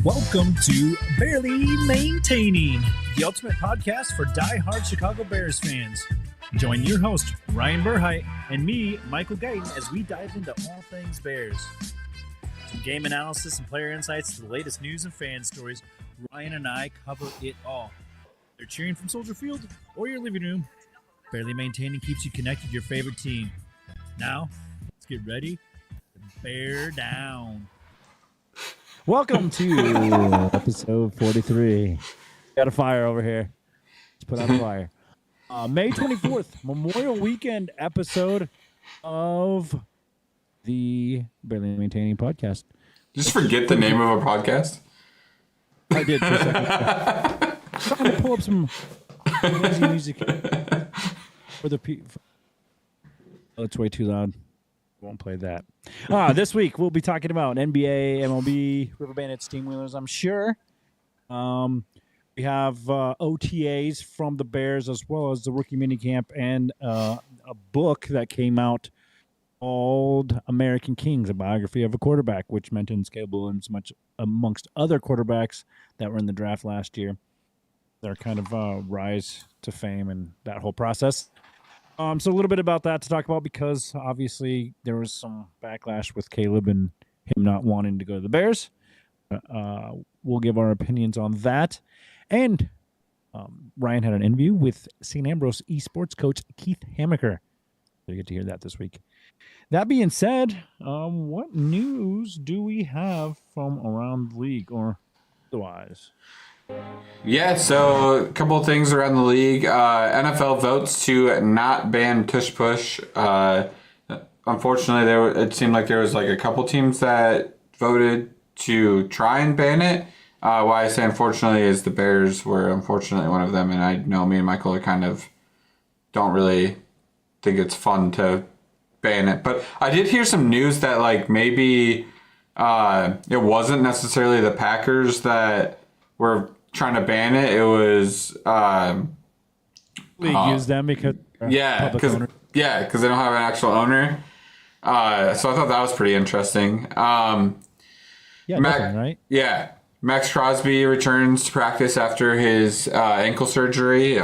Welcome to Barely Maintaining, the ultimate podcast for die-hard Chicago Bears fans. Join your host, Ryan Burheit, and me, Michael Guyton, as we dive into all things Bears. From game analysis and player insights to the latest news and fan stories, Ryan and I cover it all. They're cheering from Soldier Field or your living room. Barely Maintaining keeps you connected to your favorite team. Now, let's get ready to bear down. Welcome to episode 43. Got a fire over here. Let's put out a fire. May 24th, Memorial Weekend episode of the Barely Maintaining podcast. Just forget the name of a podcast? I did for a second. Trying to pull up some crazy music for the people. Oh, it's way too loud. Won't play that. This week we'll be talking about NBA, MLB, Riverbandits, Steamwheelers, I'm sure. We have OTAs from the Bears as well as the rookie minicamp and a book that came out called American Kings, a biography of a quarterback, which mentions Caleb Williams amongst other quarterbacks that were in the draft last year. Their kind of rise to fame and that whole process. So a little bit about that to talk about because obviously there was some backlash with Caleb and him not wanting to go to the Bears. We'll give our opinions on that. And Ryan had an interview with St. Ambrose esports coach Keith Hamaker. You get to hear that this week. That being said, what news do we have from around the league or otherwise? Yeah, so a couple of things around the league. NFL votes to not ban tush push. Unfortunately, it seemed like there was like a couple teams that voted to try and ban it. Why I say unfortunately is the Bears were unfortunately one of them, and I know me and Michael are kind of don't really think it's fun to ban it. But I did hear some news that like maybe it wasn't necessarily the Packers that were trying to ban it. It was League use them because because they don't have an actual owner. So I thought that was pretty interesting. Right? Yeah. Max Crosby returns to practice after his ankle surgery.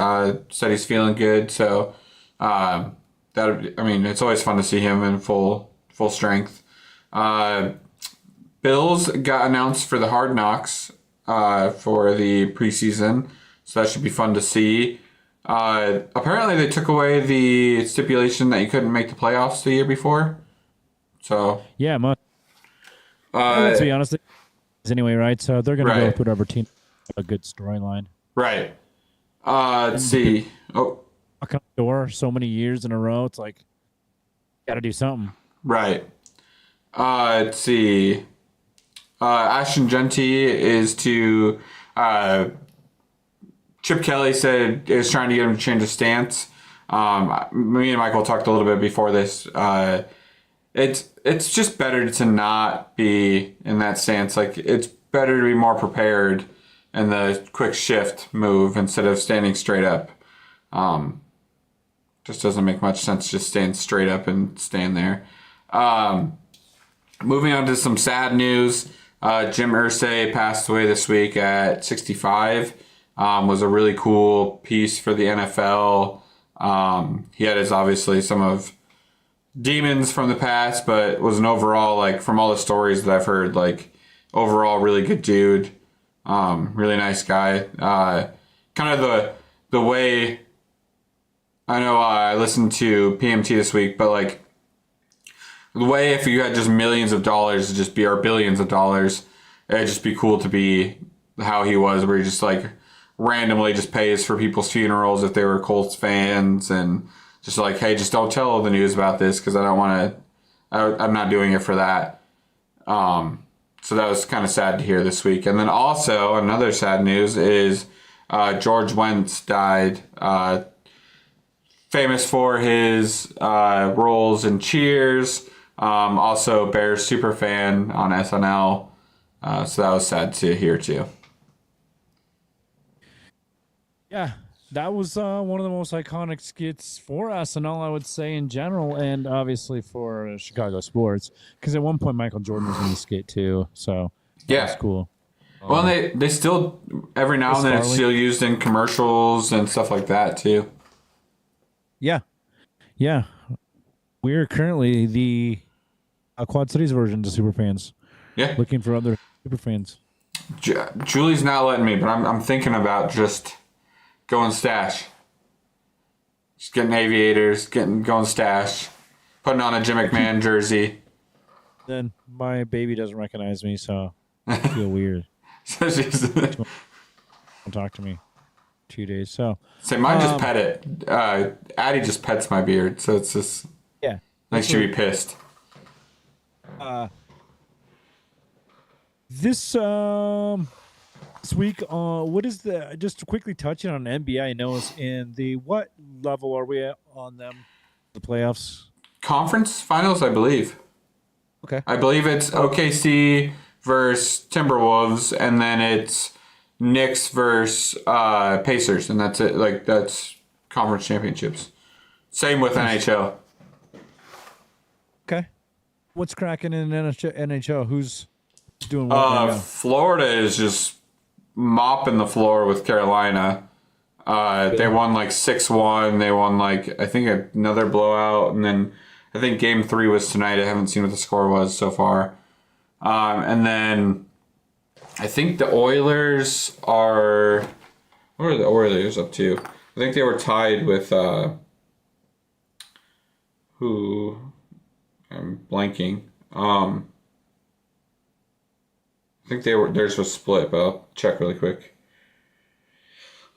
Said he's feeling good. So it's always fun to see him in full strength. Bills got announced for the Hard Knocks for the preseason, so that should be fun to see. Apparently, they took away the stipulation that you couldn't make the playoffs the year before. So yeah, let's be honest. Anyway, right? So they're going to go with whatever team a good storyline. Right. Let's see. Knock on the door so many years in a row. It's like got to do something. Right. Let's see. Ashton Genty is to Chip Kelly said is trying to get him to change his stance. Me and Michael talked a little bit before this. It's just better to not be in that stance. Like it's better to be more prepared in the quick shift move instead of standing straight up. Just doesn't make much sense just stand straight up and stand there. Moving on to some sad news. Jim Irsay passed away this week at 65. Was a really cool piece for the NFL. He had obviously some of demons from the past, but was an overall, like from all the stories that I've heard, like overall really good dude. Really nice guy. Kind of the way I know I listened to PMT this week, but like the way if you had just millions of dollars to just be or billions of dollars, it'd just be cool to be how he was, where he just like randomly just pays for people's funerals if they were Colts fans and just like, hey, just don't tell the news about this because I don't want to, I'm not doing it for that. So that was kind of sad to hear this week. And then also another sad news is George Wentz died. Famous for his roles in Cheers. Also Bears superfan on SNL. So that was sad to hear too. Yeah, that was one of the most iconic skits for SNL, I would say, in general, and obviously for Chicago sports. Because at one point, Michael Jordan was in the skit too, so yeah, that's cool. Well, they still every now and then it's still used in commercials and stuff like that too. Yeah. We're currently the Quad Cities version of Superfans. Yeah. Looking for other Superfans. Julie's not letting me, but I'm thinking about just going stash. Just getting aviators, going stash, putting on a Jim McMahon jersey. Then my baby doesn't recognize me, so I feel weird. So she's Don't talk to me 2 days. So mine just pet it. Addie just pets my beard, so it's just like she'd be pissed. This week, what is the just quickly touching on NBA? I know is in the what level are we at on them? The playoffs, Conference finals, I believe. Okay, I believe it's OKC versus Timberwolves, and then it's Knicks versus Pacers, and that's it. Like that's conference championships. Same with NHL. Okay, what's cracking in NHL? Who's doing what right now? Florida is just mopping the floor with Carolina. They won like 6-1. They won like I think another blowout, and then I think Game 3 was tonight. I haven't seen what the score was so far. And then I think the Oilers are. What are the Oilers up to? I think they were tied with who? I'm blanking. I think theirs was split, but I'll check really quick.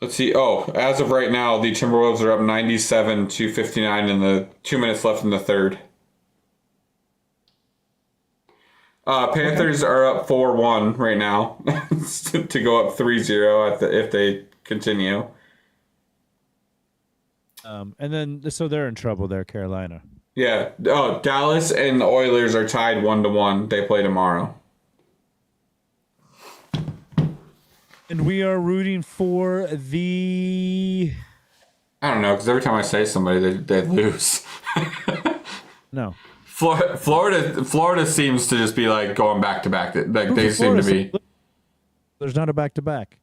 Let's see. Oh, as of right now, the Timberwolves are up 97-59 in the 2 minutes left in the third. Panthers are up 4-1 right now to go up 3-0 if they continue. And then so they're in trouble there, Carolina. Yeah. Oh, Dallas and the Oilers are tied 1-1. They play tomorrow. And we are rooting for the. I don't know, because every time I say somebody, they lose. No. Florida seems to just be like going back to back. Like they seem to be. There's not a back to back.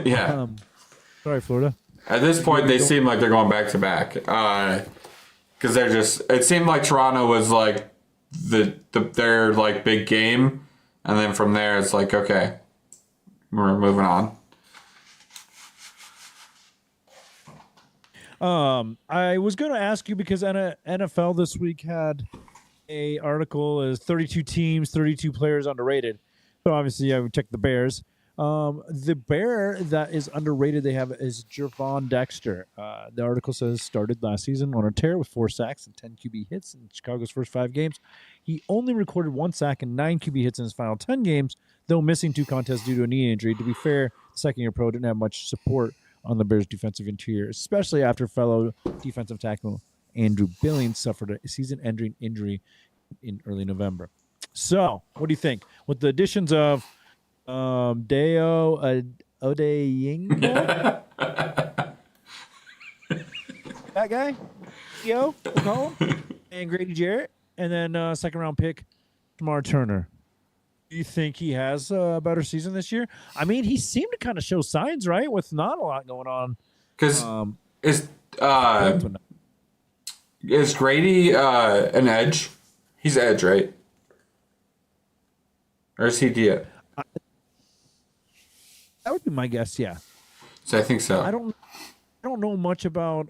Yeah. Sorry, Florida. At this point, they seem like they're going back to back. Because they're just. It seemed like Toronto was like their like big game, and then from there it's like okay, we're moving on. I was going to ask you because NFL this week had a article as 32 teams, 32 players underrated. So obviously, we checked the Bears. The Bear that is underrated they have is Gervon Dexter. The article says started last season on a tear with 4 sacks and 10 QB hits in Chicago's first 5 games. He only recorded 1 sack and 9 QB hits in his final 10 games, though missing 2 contests due to a knee injury. To be fair, the second-year pro didn't have much support on the Bears' defensive interior, especially after fellow defensive tackle Andrew Billings suffered a season-ending injury in early November. So, what do you think? With the additions of Deo Odeyingo, that guy, Deo, we'll call him, and Grady Jarrett, and then second-round pick Tamar Turner. Do you think he has a better season this year? I mean, he seemed to kind of show signs, right, with not a lot going on. Because is Grady an edge? He's edge, right? Or is he D? That would be my guess. Yeah. So I think so. I don't know much about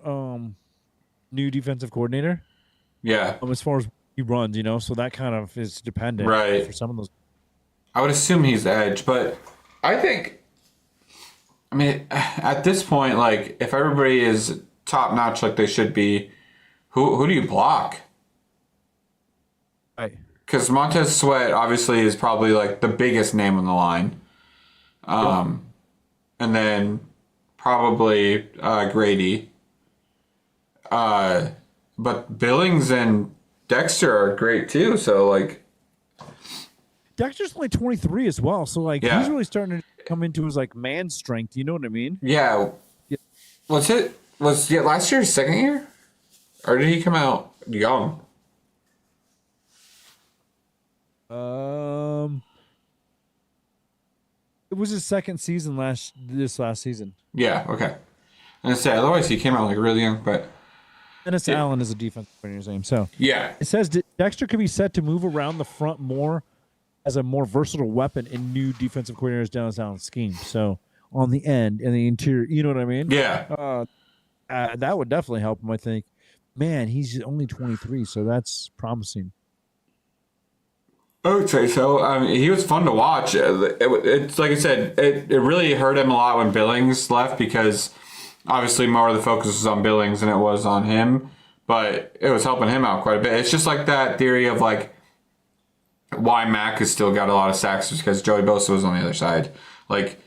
new defensive coordinator. Yeah. As far as he runs, so that kind of is dependent, right? For some of those. I would assume he's edge, but I mean, at this point, like, if everybody is top notch like they should be, who do you block? Right. Because Montez Sweat obviously is probably like the biggest name on the line, and then probably Grady. But Billings and Dexter are great too. So like. Dexter's only 23 as well, so like he's really starting to come into his like man strength. You know what I mean? Yeah. Was last year his second year, or did he come out young? It was his second season this last season. Yeah, okay. And I say otherwise he came out like really young, but Dennis Allen is a defensive coordinator's name. So yeah. it says Dexter could be set to move around the front more as a more versatile weapon in new defensive coordinator's Dennis Allen scheme. So on the end and the interior, you know what I mean? Yeah. That would definitely help him, I think. Man, he's only 23, so that's promising. I would say so. I mean, he was fun to watch. It's like I said, it really hurt him a lot when Billings left because obviously more of the focus was on Billings than it was on him. But it was helping him out quite a bit. It's just like that theory of like why Mac has still got a lot of sacks is because Joey Bosa was on the other side. Like,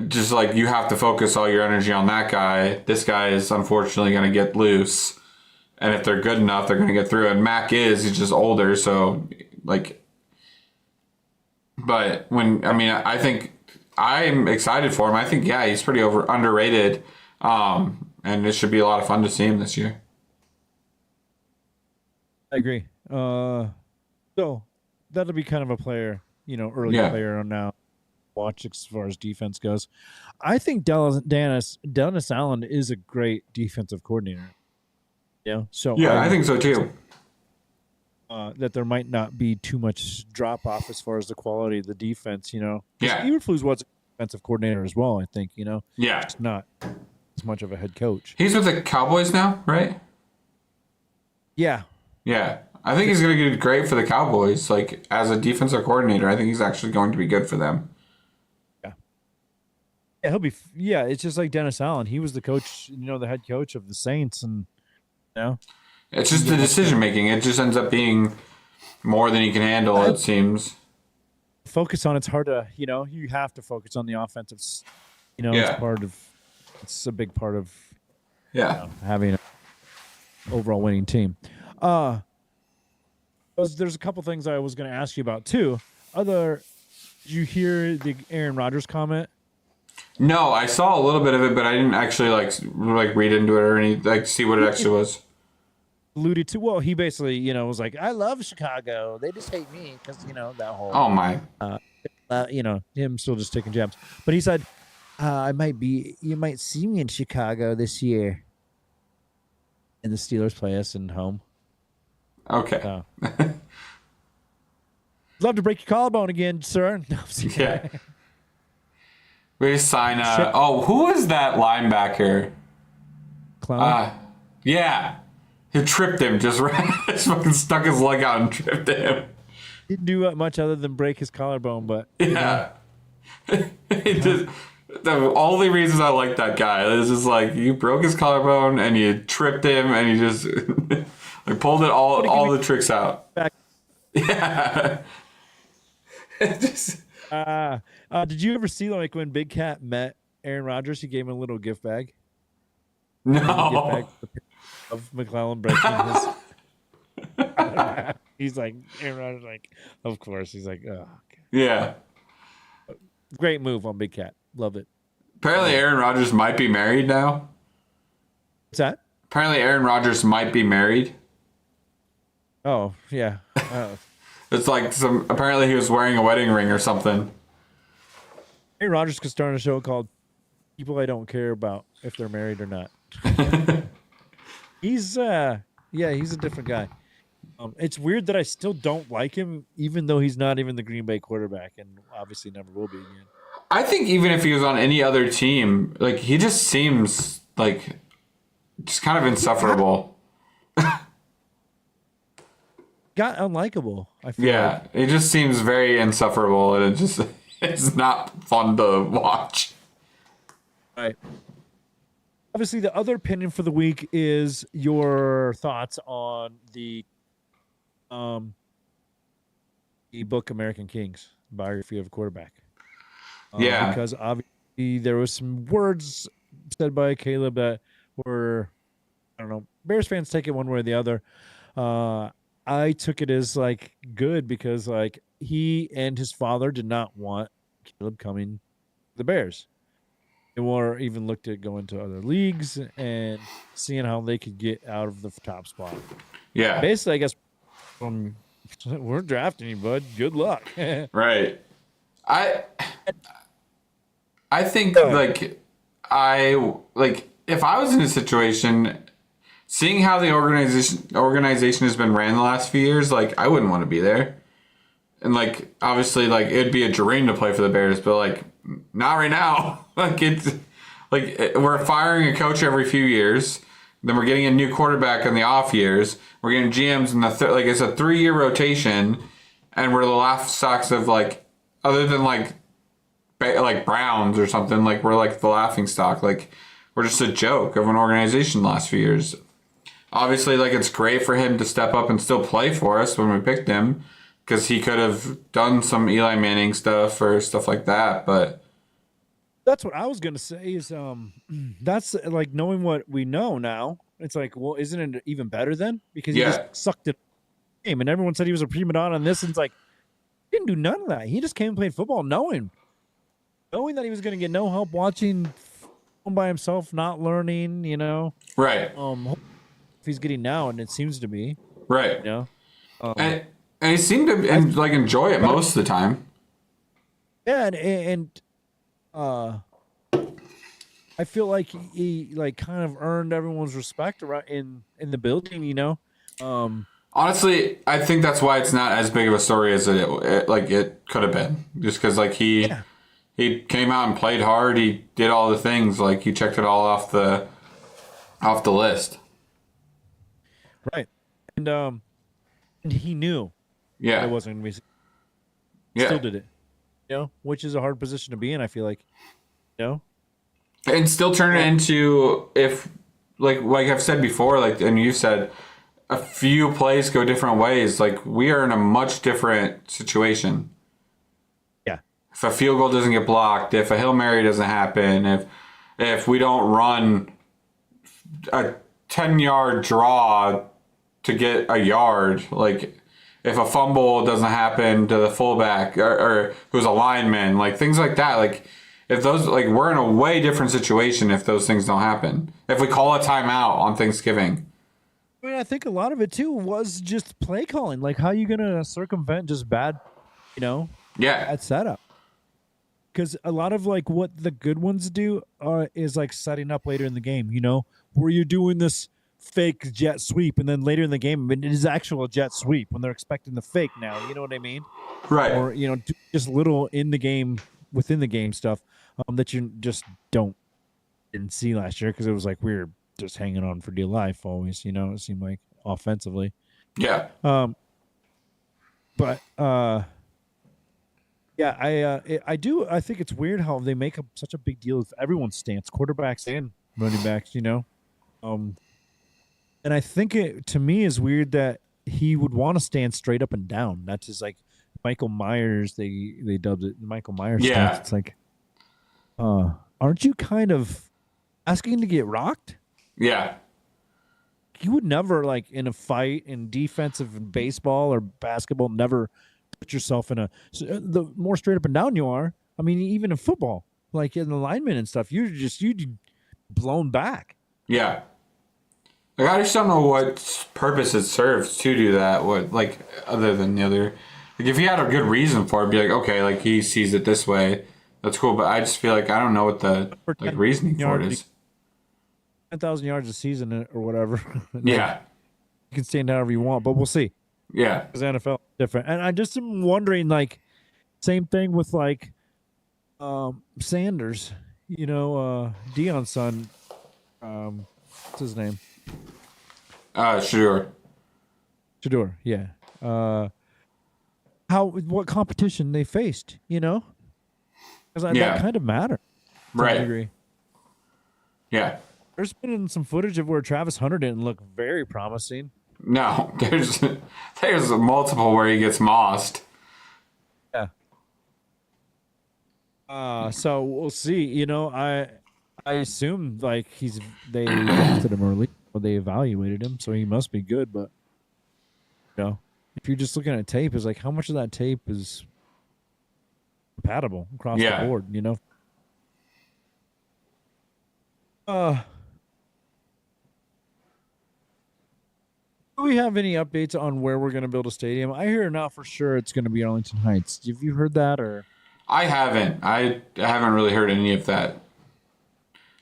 just like you have to focus all your energy on that guy. This guy is unfortunately going to get loose. And if they're good enough, they're going to get through. And Mac he's just older. So, like, but I think I'm excited for him. I think, yeah, he's pretty underrated. And it should be a lot of fun to see him this year. I agree. So that'll be kind of a player, early player now. Watch as far as defense goes. I think Dennis Allen is a great defensive coordinator. So yeah, I think so too. That there might not be too much drop off as far as the quality of the defense. Yeah, Eberflus was a defensive coordinator as well. I think Yeah, just not as much of a head coach. He's with the Cowboys now, right? Yeah. Yeah. I think he's going to do great for the Cowboys. Like, as a defensive coordinator, I think he's actually going to be good for them. Yeah, he'll be. Yeah, it's just like Dennis Allen. He was the coach, the head coach of the Saints, and it's just the decision making. It just ends up being more than he can handle. It seems. Focus on it's hard to. You have to focus on the offensive. It's a big part of. Having an overall winning team. There's a couple things I was going to ask you about too. Did you hear the Aaron Rodgers comment? No, I saw a little bit of it, but I didn't actually like read into it or see what it actually was. Alluded to. Well, he basically was like, I love Chicago. They just hate me because that whole. Oh my. Him still just taking jabs, but he said, you might see me in Chicago this year. And the Steelers play us in home. Okay. Love to break your collarbone again, sir. No, yeah. We sign. Who is that linebacker? Clown. Yeah, who tripped him? Just fucking stuck his leg out and tripped him. Didn't do much other than break his collarbone, but yeah. The only reasons I like that guy is just like you broke his collarbone and you tripped him and you just pulled it all the tricks out. Back. Yeah. Did you ever see when Big Cat met Aaron Rodgers? He gave him a little gift bag. No. Gift bag of McClellan breaking his. He's like Aaron Rodgers, of course. He's like, oh. Okay. Yeah. Great move on Big Cat. Love it. Apparently, Aaron Rodgers might be married now. What's that? Apparently, Aaron Rodgers might be married. Oh, yeah. It's like apparently he was wearing a wedding ring or something. Aaron Rodgers could start a show called People I Don't Care About If They're Married or Not. He's a different guy. It's weird that I still don't like him, even though he's not even the Green Bay quarterback and obviously never will be again. I think even if he was on any other team, he just seems just kind of insufferable. Got unlikable. I feel like. It just seems very insufferable, and it's not fun to watch. Right. Obviously, the other opinion for the week is your thoughts on the book American Kings, biography of a quarterback. Because obviously there was some words said by Caleb that were, I don't know, Bears fans take it one way or the other. I took it as good because he and his father did not want Caleb coming to the Bears. They were even looked at going to other leagues and seeing how they could get out of the top spot. Yeah. Basically, I guess we're drafting you, bud. Good luck. Right. I think if I was in a situation, seeing how the organization has been ran the last few years, like I wouldn't want to be there. And like obviously, like it'd be a dream to play for the Bears, but like not right now. Like it's like we're firing a coach every few years. Then we're getting a new quarterback in the off years. We're getting GMs in the like it's a 3-year rotation, and we're the last stocks of like other than like Browns or something. Like we're like the laughing stock. Like we're just a joke of an organization the last few years. Obviously, like it's great for him to step up and still play for us when we picked him, because he could have done some Eli Manning stuff or stuff like that. But that's what I was gonna say. Is that's like knowing what we know now. It's like, well, isn't it even better then? Because he just sucked it game, and everyone said he was a prima donna on this, and it's like he didn't do none of that. He just came and played football, knowing that he was gonna get no help watching by himself, not learning. You know, right? If he's getting now, and it seems to be right. You know, and he seemed to like enjoy it most of the time. Yeah, and I feel like he like kind of earned everyone's respect around in the building, you know. Honestly, I think that's why it's not as big of a story as it could have been. Just because like he came out and played hard, he did all the things, like he checked it all off the list. Right, and he knew. Yeah, it wasn't going to be. Yeah, still did it. You know, which is a hard position to be in. I feel like, you know, and still turn it into, if like I've said before, like, and you said, a few plays go different ways. Like we are in a much different situation. Yeah. If a field goal doesn't get blocked, if a Hail Mary doesn't happen, if we don't run a 10-yard draw to get a yard, like if a fumble doesn't happen to the fullback or who's a lineman, like things like that, like if those, like we're in a way different situation if those things don't happen. If we call a timeout on Thanksgiving. I mean, I think a lot of it too was just play calling. Like, how are you gonna circumvent just bad, you know? Bad setup. Because a lot of like what the good ones do is like setting up later in the game. You know, where you're doing this fake jet sweep, and then later in the game, it is actual jet sweep when they're expecting the fake now. You know what I mean? Right. Or you know, just little in the game, within the game stuff that you just didn't see last year because it was like we were just hanging on for dear life always. You know, it seemed like offensively. Yeah. But yeah, I do. I think it's weird how they make such a big deal of everyone's stance, quarterbacks and running backs. You know, and I think it to me is weird that he would want to stand straight up and down. That's just like Michael Myers. They dubbed it Michael Myers. Yeah. Stance. It's like, aren't you kind of asking to get rocked? Yeah. You would never, like in a fight in defensive in baseball or basketball, never put yourself in the more straight up and down you are. I mean, even in football, like in the linemen and stuff, you'd blown back. Yeah. Like I just don't know what purpose it serves to do that. What, like, other than the other, like if he had a good reason for it, be like, okay, like he sees it this way, that's cool. But I just feel like I don't know what the like reasoning for it is. 10,000 yards a season or whatever. Yeah. You can stand however you want, but we'll see. Yeah. Because NFL is different. And I just am wondering, like, same thing with, like, Sanders, you know, Deion's son. What's his name? Shador, yeah. What competition they faced, you know? Because that kind of mattered. Right. To a degree. Yeah. There's been some footage of where Travis Hunter didn't look very promising. No, there's multiple where he gets mossed. Yeah. So we'll see. You know, I assume like they drafted him early, or they evaluated him, so he must be good. But you know, if you're just looking at tape, is like how much of that tape is compatible across the board? You know. Do we have any updates on where we're going to build a stadium? I hear now for sure it's going to be Arlington Heights. Have you heard that or? I haven't. I haven't really heard any of that.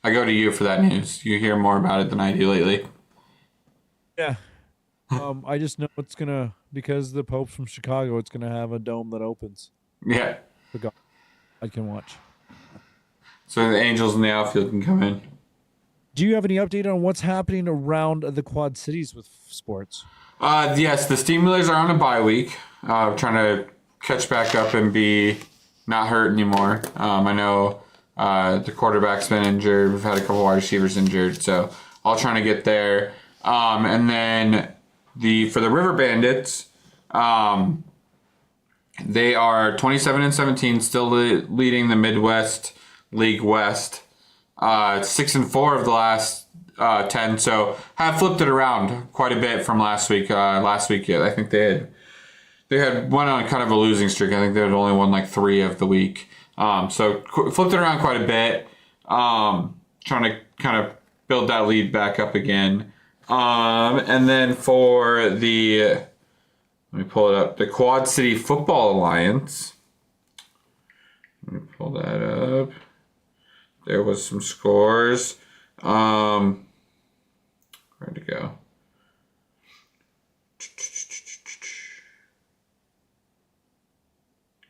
I go to you for that news. You hear more about it than I do lately. Yeah. I just know it's gonna because the Pope's from Chicago. It's gonna have a dome that opens. Yeah. For God, I can watch. So the Angels in the outfield can come in. Do you have any update on what's happening around the Quad Cities with sports? Yes, the Steamwheelers are on a bye week. Trying to catch back up and be not hurt anymore. I know the quarterback's been injured. We've had a couple wide receivers injured, so all trying to get there. And then for the Riverbandits, they are 27-17, still leading the Midwest League West. 6-4 of the last 10, so have flipped it around quite a bit from last week. I think they had went on kind of a losing streak. I think they had only won like 3 of the week. So flipped it around quite a bit. Trying to kind of build that lead back up again. And then for let me pull it up, the Quad City Football Alliance. Let me pull that up. There was some scores. Where'd it go?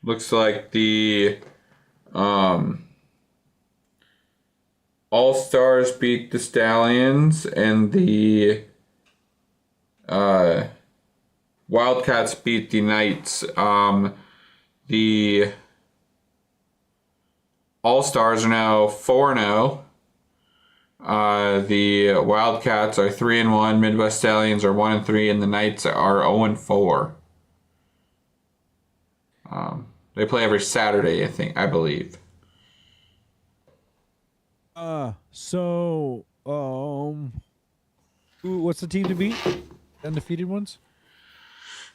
Looks like the All-Stars beat the Stallions and the Wildcats beat the Knights. The All-Stars are now 4-0. The Wildcats are 3-1. Midwest Stallions are 1-3, and the Knights are 0-4. They play every Saturday, I believe. What's the team to beat? Undefeated ones?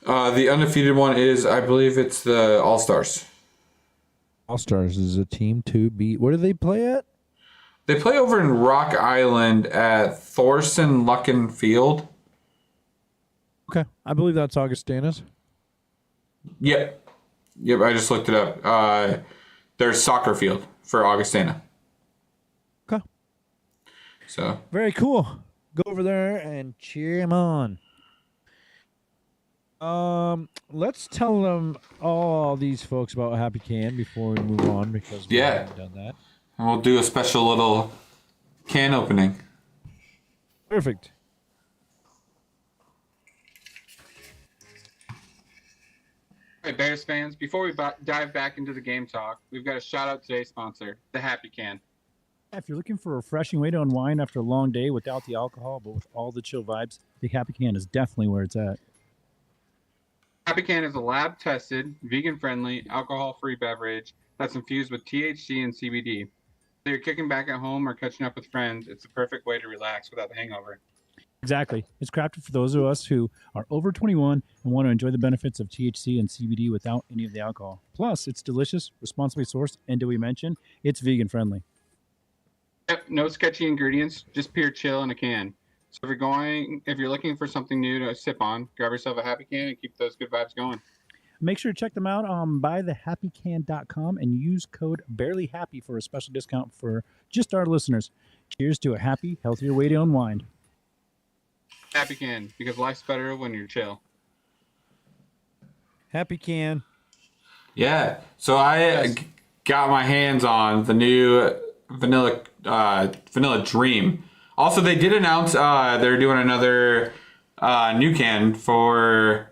The undefeated one is, I believe it's the All-Stars. All-Stars is a team to beat. Where do they play at? They play over in Rock Island at Thorson Lucken Field. Okay. I believe that's Augustana's. Yep, I just looked it up. There's soccer field for Augustana. Okay. So very cool. Go over there and cheer him on. Let's tell them all these folks about Happy Can before we move on because we haven't done that. And we'll do a special little can opening. Perfect. All right, Bears fans, before we dive back into the game talk, we've got to shout out today's sponsor, the Happy Can. If you're looking for a refreshing way to unwind after a long day without the alcohol, but with all the chill vibes, the Happy Can is definitely where it's at. Happy Can is a lab-tested, vegan-friendly, alcohol-free beverage that's infused with THC and CBD. Whether you're kicking back at home or catching up with friends, it's the perfect way to relax without the hangover. Exactly. It's crafted for those of us who are over 21 and want to enjoy the benefits of THC and CBD without any of the alcohol. Plus, it's delicious, responsibly sourced, and did we mention, it's vegan-friendly. Yep, no sketchy ingredients, just pure chill in a can. So if you're looking for something new to sip on, grab yourself a Happy Can and keep those good vibes going. Make sure to check them out on buythehappycan.com and use code BarelyHappy for a special discount for just our listeners. Cheers to a happy, healthier way to unwind. Happy Can, because life's better when you're chill. Happy Can. Yeah, so I got my hands on the new Vanilla Dream. Also, they did announce they're doing another new can for,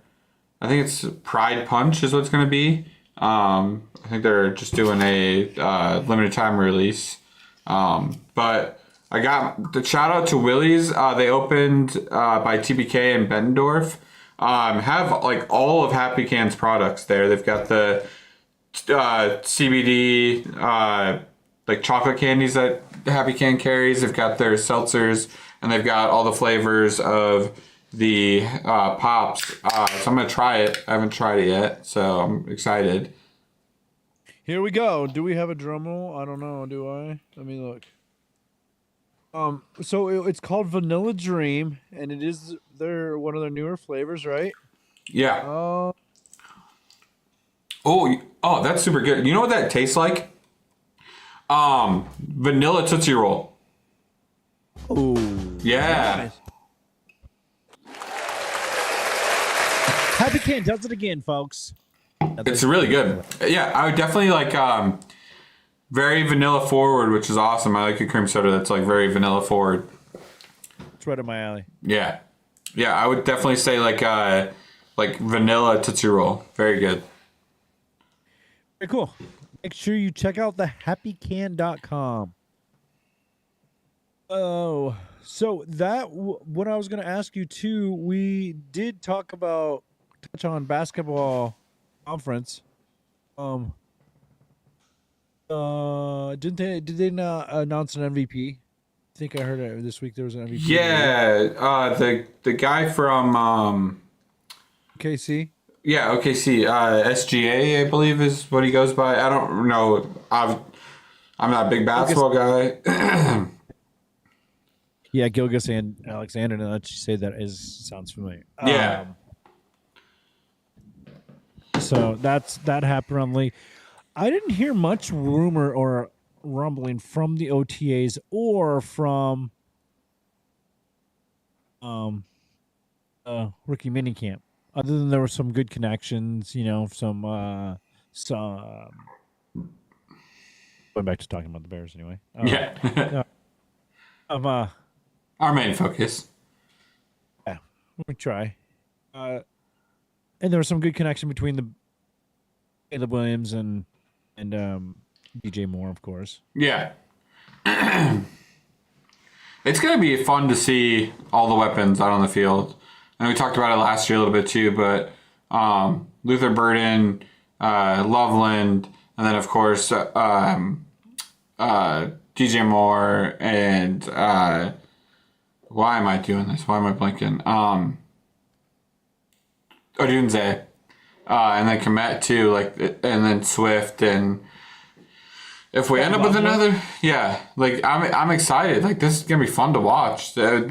I think it's Pride Punch is what it's going to be. I think they're just doing a limited time release. But I got the shout out to Willie's. They opened by TBK in Bettendorf. Have like all of Happy Can's products there. They've got the CBD like chocolate candies that Happy Can carries. They've got their seltzers, and they've got all the flavors of the pops. So I'm gonna try it. I haven't tried it yet, so I'm excited. Here we go. Do we have a drum roll? I don't know. Do I? Let me look. So it's called Vanilla Dream, and it is one of their newer flavors, right? Yeah. Oh, that's super good. You know what that tastes like? Vanilla Tootsie Roll. Oh, Yeah. Happy Can does it again, folks. It's really good. Yeah, I would definitely like very vanilla forward, which is awesome. I like a cream soda that's like very vanilla forward. It's right up my alley. Yeah. Yeah, I would definitely say like vanilla Tootsie Roll. Very good. Very cool. Make sure you check out the happycan.com. Oh, so what I was going to ask you too, we did touch on basketball conference. Did they not announce an MVP? I think I heard it this week there was an MVP. Yeah, the guy from KC. yeah, OKC, SGA, I believe is what he goes by. I don't know. I'm not a big basketball guy. Yeah, Gilgis and Alexander. Now that you say that sounds familiar. Yeah. So that happened on Lee. I didn't hear much rumor or rumbling from the OTAs or from rookie minicamp. Other than there were some good connections, some going back to talking about the Bears anyway. Yeah. Our main focus. Yeah, we try. And there was some good connection between the Caleb Williams and DJ Moore, of course. Yeah. It's going to be fun to see all the weapons out on the field. And we talked about it last year a little bit too, but Luther Burden, Loveland, and then, of course, DJ Moore, and why am I doing this? Why am I blanking? Odunze. And then Komet too, and then Swift, and if we end up with another, yeah, I'm excited. Like, this is gonna be fun to watch with